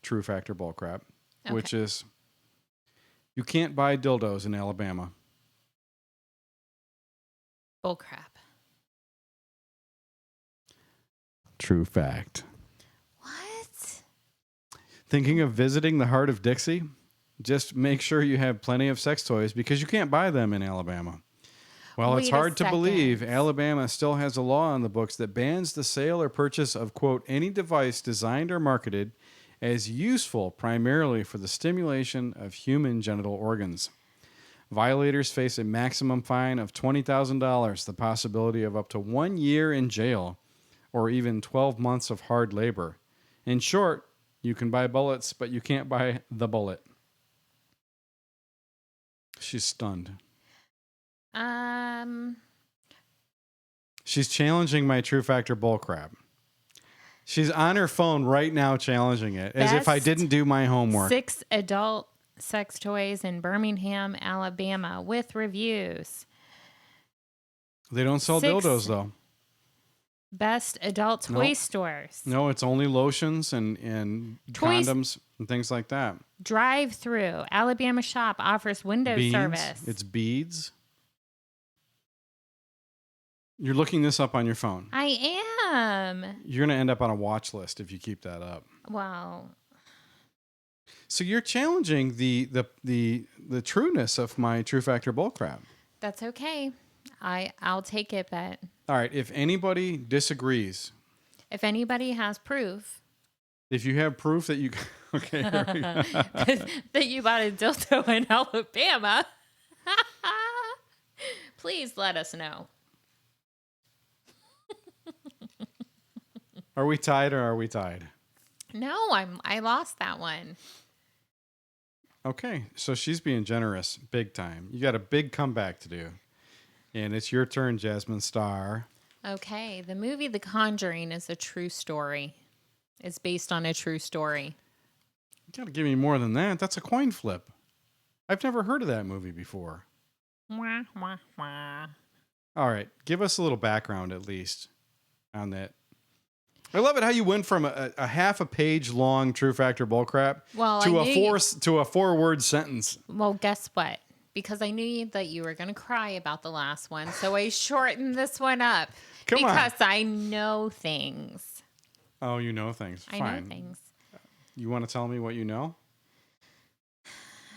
true fact or bullcrap, Okay. which is you can't buy dildos in Alabama. Bullcrap. True fact. What? Thinking of visiting the heart of Dixie? Just make sure you have plenty of sex toys because you can't buy them in Alabama. Well, it's Wait a hard to believe second. Alabama still has a law on the books that bans the sale or purchase of, quote, any device designed or marketed as useful primarily for the stimulation of human genital organs. Violators face a maximum fine of $20,000, the possibility of up to 1 year in jail, or even 12 months of hard labor. In short, you can buy bullets, but you can't buy the bullet. She's stunned. She's challenging my true fact or bullcrap. She's on her phone right now challenging it, as if I didn't do my homework. 6 adult sex toys in Birmingham, Alabama, with reviews. They don't sell 6 dildos, though. Best adult toy stores. No, it's only lotions and Toys- condoms and things like that. Drive-through. Alabama shop offers window Beans. service. It's beads. You're looking this up on your phone. I am. You're going to end up on a watch list if you keep that up. Well, So you're challenging the trueness of my true factor bullcrap. that's okay. I'll take it, but All right. If anybody disagrees, if anybody has proof if you have proof that you, okay, here we go. that you bought a dildo in Alabama, please let us know. Are we tied or are we tied? No, I lost that one. Okay, so she's being generous big time. You got a big comeback to do. And it's your turn, Jazmine Star. Okay, the movie The Conjuring is a true story. It's based on a true story. You got to give me more than that. That's a coin flip. I've never heard of that movie before. Wah, wah, wah. All right, give us a little background at least on that. I love it how you went from a half a page long true factor bullcrap Well, to I knew a 4-word sentence. Well, guess what? Because I knew that you were going to cry about the last one, so I shortened this one up. Come on. Because I know things. Oh, you know things. I Fine. know things. You want to tell me what you know?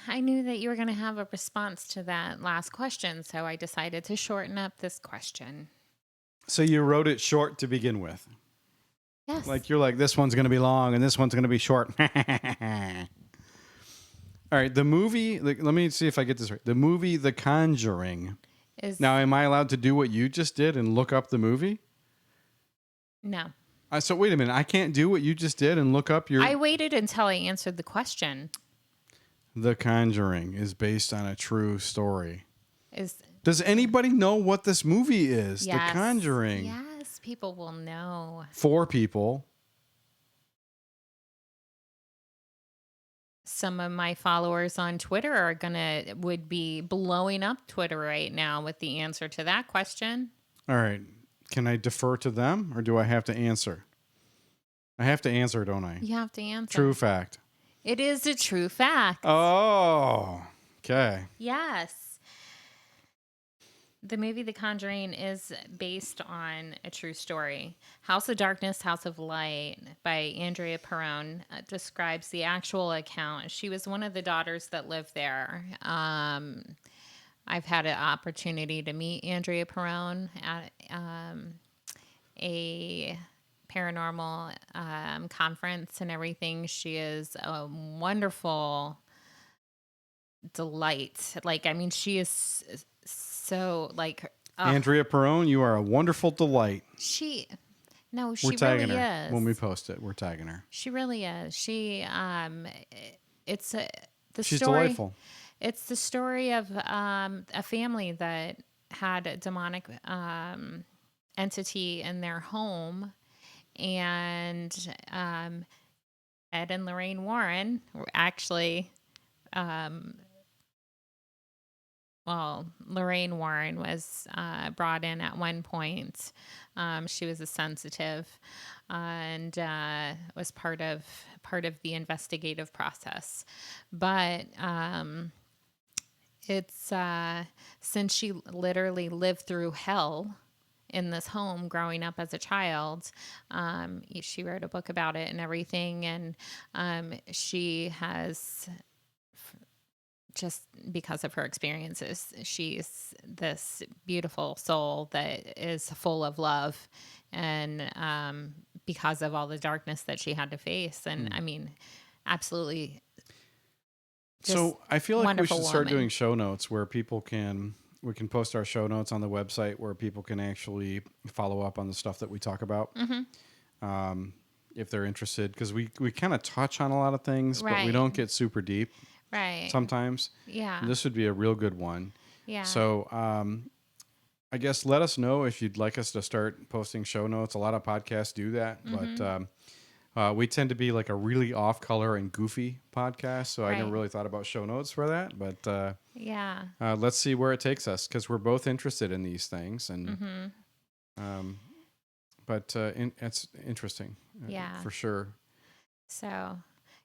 I knew that you were going to have a response to that last question, so I decided to shorten up this question. So you wrote it short to begin with. Yes. Like you're like, this one's going to be long and this one's going to be short. All right, the movie, let me see if I get this right. The movie The Conjuring. Now, am I allowed to do what you just did and look up the movie? No. So wait a minute. I can't do what you just did and look up your... I waited until I answered the question. The Conjuring is based on a true story. Is Does anybody know what this movie is? Yes. The Conjuring. Yes, people will know. 4 people. Some of my followers on Twitter would be blowing up Twitter right now with the answer to that question. All right. Can I defer to them or do I have to answer? I have to answer, don't I? You have to answer. True fact. It is a true fact. Oh, okay. Yes. The movie The Conjuring is based on a true story. House of Darkness, House of Light by Andrea Perron describes the actual account. She was one of the daughters that lived there. I've had an opportunity to meet Andrea Perron at a paranormal conference and everything. She is a wonderful delight. She is so Andrea Perron, you are a wonderful delight. She We're really tagging her is. when we post it. We're tagging her. She really is. She's delightful. It's the story of a family that had a demonic entity in their home, and Ed and Lorraine Warren were actually, Lorraine Warren was brought in at one point. She was a sensitive and was part of the investigative process. But it's since she literally lived through hell in this home growing up as a child. She wrote a book about it and everything. And she has, just because of her experiences, she's this beautiful soul that is full of love. And because of all the darkness that she had to face. And I mean, absolutely. So I feel like we should wonderful start woman. doing show notes where we can post our show notes on the website where people can actually follow up on the stuff that we talk about. If they're interested, because we kind of touch on a lot of things, but we Right. don't get super deep Right. sometimes. Yeah. And this would be a real good one. Yeah. So I guess let us know if you'd like us to start posting show notes. A lot of podcasts do that, but we tend to be like a really off-color and goofy podcast, so I never Right. really thought about show notes for that. But Yeah. let's see where it takes us, because we're both interested in these things, and it's interesting, Yeah. for sure. So,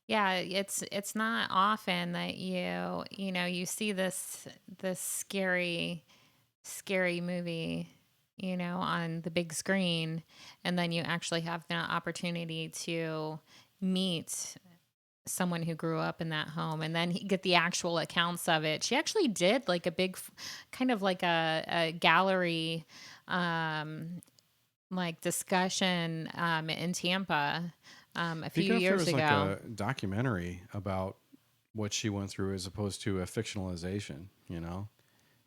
yeah, it's not often that you see this scary movie, on the big screen, and then you actually have the opportunity to meet someone who grew up in that home and then get the actual accounts of it. She actually did like a big kind of like a gallery like discussion in Tampa a few Because there years was ago. like a documentary about what she went through as opposed to a fictionalization,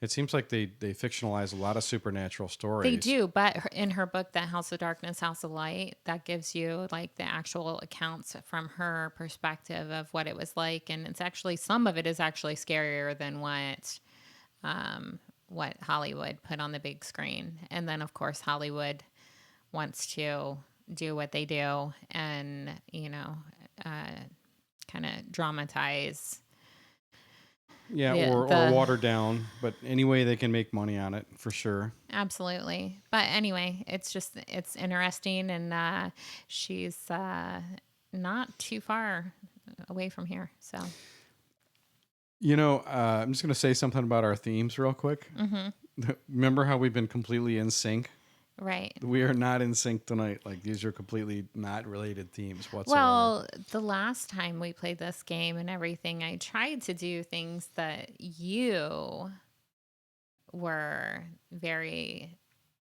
It seems like they fictionalize a lot of supernatural stories. They do, but in her book, "That House of Darkness, House of Light," that gives you like the actual accounts from her perspective of what it was like, and it's actually, some of it is actually scarier than what Hollywood put on the big screen. And then, of course, Hollywood wants to do what they do, and kind of dramatize. Yeah, or watered down, but any way they can make money on it, for sure. Absolutely. But anyway, it's interesting, and she's not too far away from here. So, I'm just going to say something about our themes real quick. Remember how we've been completely in sync? right. We are not in sync tonight. Like, these are completely not related themes whatsoever. Well, the last time we played this game and everything, I tried to do things that you were very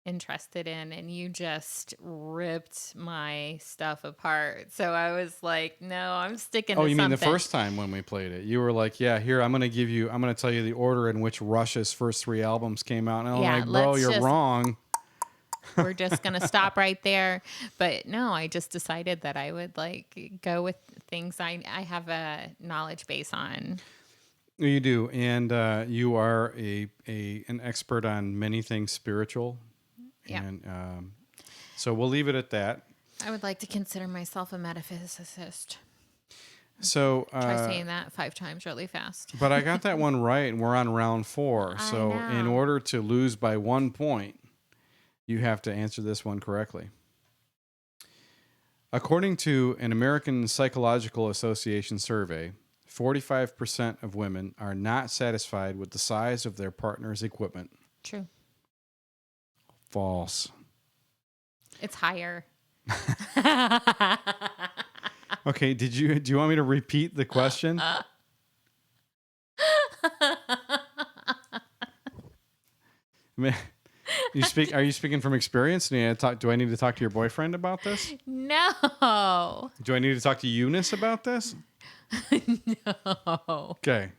interested in, and you just ripped my stuff apart. So I was like, no, I'm sticking to Oh, you mean the something. first time when we played it? You were like, yeah, here, I'm going to tell you the order in which Rush's first 3 albums came out. And I'm Yeah, like, bro, you're wrong. We're just going to stop right there. But no, I just decided that I would go with things I have a knowledge base on. You do. And you are an expert on many things spiritual. Yeah. And so we'll leave it at that. I would like to consider myself a metaphysicist. So Try saying that 5 times really fast. But I got that one right, and we're on round 4. So in order to lose by 1 point, you have to answer this one correctly. According to an American Psychological Association survey, 45% of women are not satisfied with the size of their partner's equipment. True. False. It's higher. Okay, do you want me to repeat the question? Are you speaking from experience? Do I need to talk to your boyfriend about this? No. Do I need to talk to Eunice about this? No. Okay.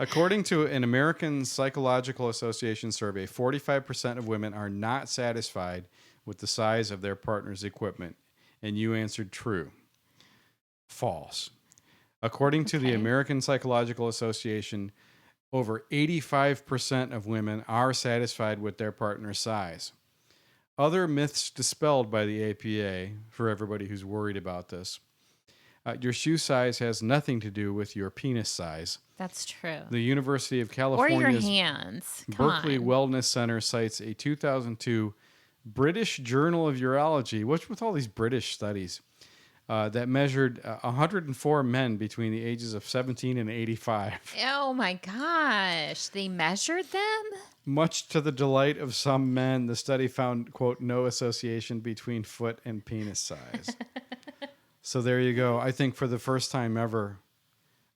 According to an American Psychological Association survey, 45% of women are not satisfied with the size of their partner's equipment, and you answered true. False. According to the American Psychological Association, over 85% of women are satisfied with their partner's size. Other myths dispelled by the APA, for everybody who's worried about this. Your shoe size has nothing to do with your penis size. That's true. The University of Or California's your hands. Come Berkeley on. Wellness Center cites a 2002 British Journal of Urology, what's with all these British studies, that measured 104 men between the ages of 17 and 85. Oh my gosh. They measured them? Much to the delight of some men, the study found, quote, no association between foot and penis size. So there you go. I think for the first time ever,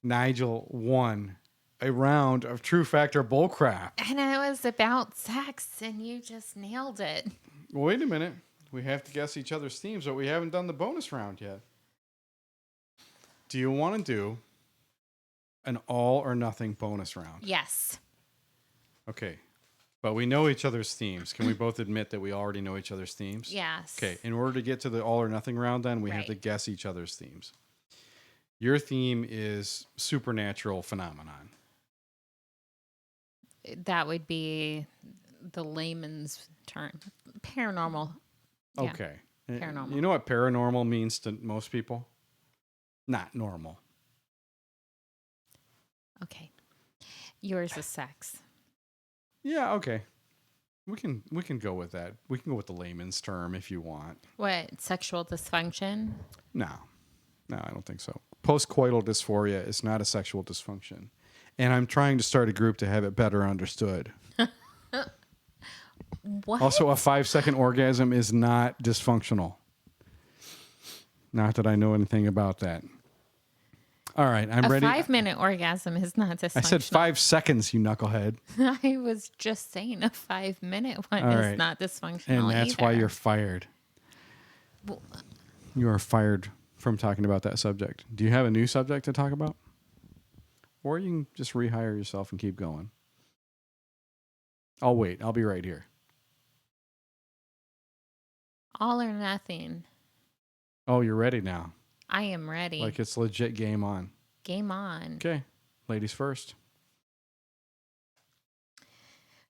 Nigel won a round of True Factor Bullcrap. And it was about sex, and you just nailed it. Wait a minute. We have to guess each other's themes, but we haven't done the bonus round yet. Do you want to do an all or nothing bonus round? Yes. Okay. But we know each other's themes. Can we both admit that we already know each other's themes? Yes. Okay. In order to get to the all or nothing round, then we have to Right. guess each other's themes. Your theme is supernatural phenomenon. That would be the layman's term. Paranormal. Yeah. Okay. Paranormal. You know what paranormal means to most people? Not normal. Okay. Yours is sex. Yeah, okay. We can go with that. We can go with the layman's term if you want. What? Sexual dysfunction? No, I don't think so. Postcoital dysphoria is not a sexual dysfunction. And I'm trying to start a group to have it better understood. What? Also, a 5-second orgasm is not dysfunctional. Not that I know anything about that. All right, I'm a ready. 5-minute orgasm is not dysfunctional. I said 5 seconds, you knucklehead. I was just saying a 5-minute one All is right. not dysfunctional And that's why either. you're fired. Well, You are fired from talking about that subject. Do you have a new subject to talk about? Or you can just rehire yourself and keep going. I'll wait. I'll be right here. all or nothing. Oh, you're ready now. I am ready. Like it's legit game on. Game on. Okay. Ladies first.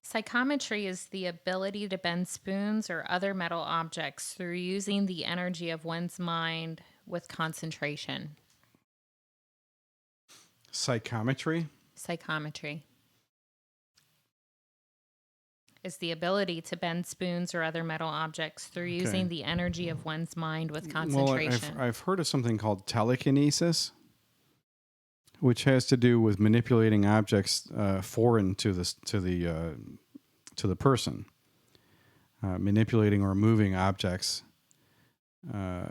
Psychometry is the ability to bend spoons or other metal objects through using the energy of one's mind with concentration. Psychometry. Psychometry is the ability to bend spoons or other metal objects through using the energy of one's mind with concentration. Well, I've heard of something called telekinesis, which has to do with manipulating objects foreign to the person, manipulating or moving objects,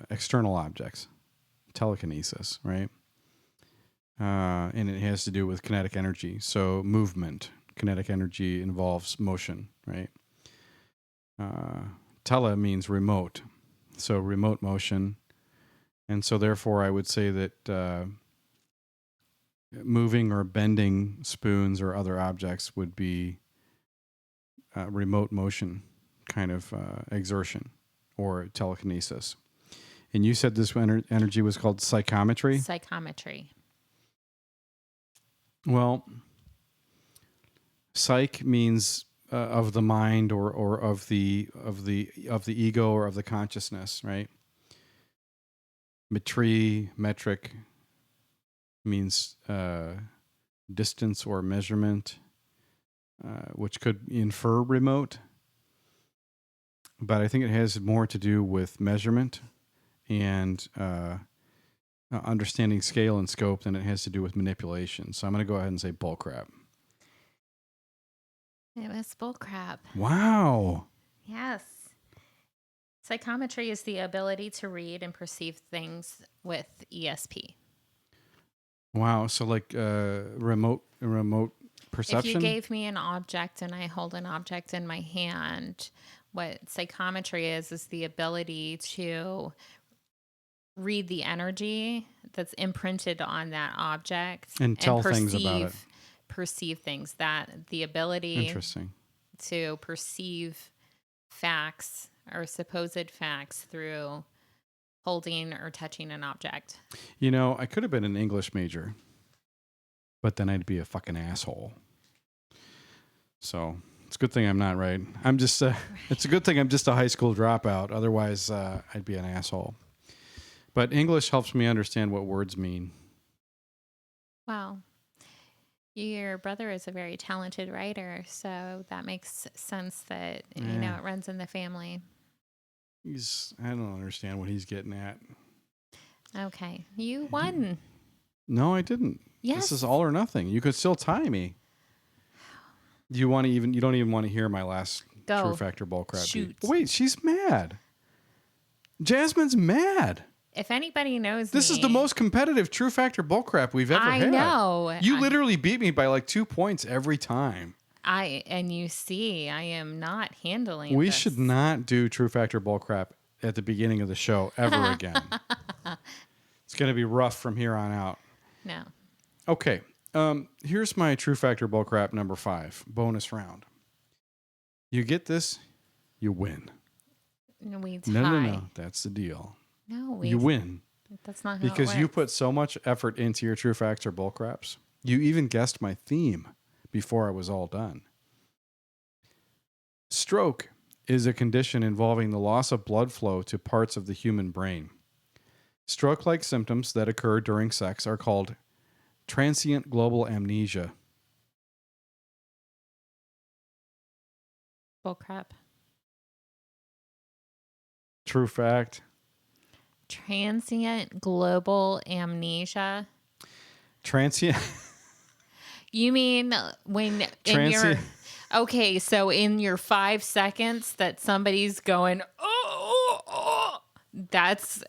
external objects, telekinesis, right? And it has to do with kinetic energy. So movement, kinetic energy involves motion, right? Tele means remote, so remote motion. And so therefore I would say that moving or bending spoons or other objects would be remote motion kind of exertion or telekinesis. And you said this energy was called psychometry? Psychometry. Well, psych means of the mind or of the ego or of the consciousness, right? Metric means distance or measurement, which could infer remote. But I think it has more to do with measurement and understanding scale and scope than it has to do with manipulation. So I'm going to go ahead and say bullcrap. It was bullcrap. Wow. Yes. Psychometry is the ability to read and perceive things with ESP. Wow. So like remote perception? If you gave me an object and I hold an object in my hand, what psychometry is the ability to read the energy that's imprinted on that object And tell things about it. Perceive things. That the ability Interesting. to perceive facts or supposed facts through holding or touching an object. You know, I could have been an English major, but then I'd be a fucking asshole. So it's a good thing I'm not, right? I'm just, it's a good thing I'm just a high school dropout. Otherwise, I'd be an asshole. But English helps me understand what words mean. Wow. Your brother is a very talented writer, so that makes sense that, Yeah. it runs in the family. I don't understand what he's getting at. Okay. You won. No, I didn't. Yes. This is all or nothing. You could still tie me. You don't even want to hear my last Go. true factor bullcrap. Shoot. Wait, she's mad. Jasmine's mad. If anybody knows This is the most competitive true factor bullcrap we've ever had. I know. You literally beat me by like 2 points every time. And you see, I am not handling We this. should not do true factor bullcrap at the beginning of the show ever again. It's going to be rough from here on out. No. Okay. Here's my true factor bullcrap number 5, bonus round. You get this, you win. We tie. No. That's the deal. No, You win. That's not how Because it you works. put so much effort into your true facts or bullcraps. You even guessed my theme before I was all done. Stroke is a condition involving the loss of blood flow to parts of the human brain. Stroke-like symptoms that occur during sex are called transient global amnesia. Bullcrap. True fact. Transient global amnesia. Transient. You mean when in your... Okay, so in your 5 seconds that somebody's going, oh, that's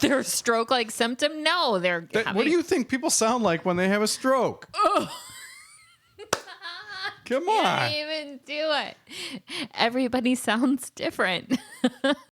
their stroke-like symptom? No, they're having... What do you think people sound like when they have a stroke? Come on. Can't even do it. Everybody sounds different.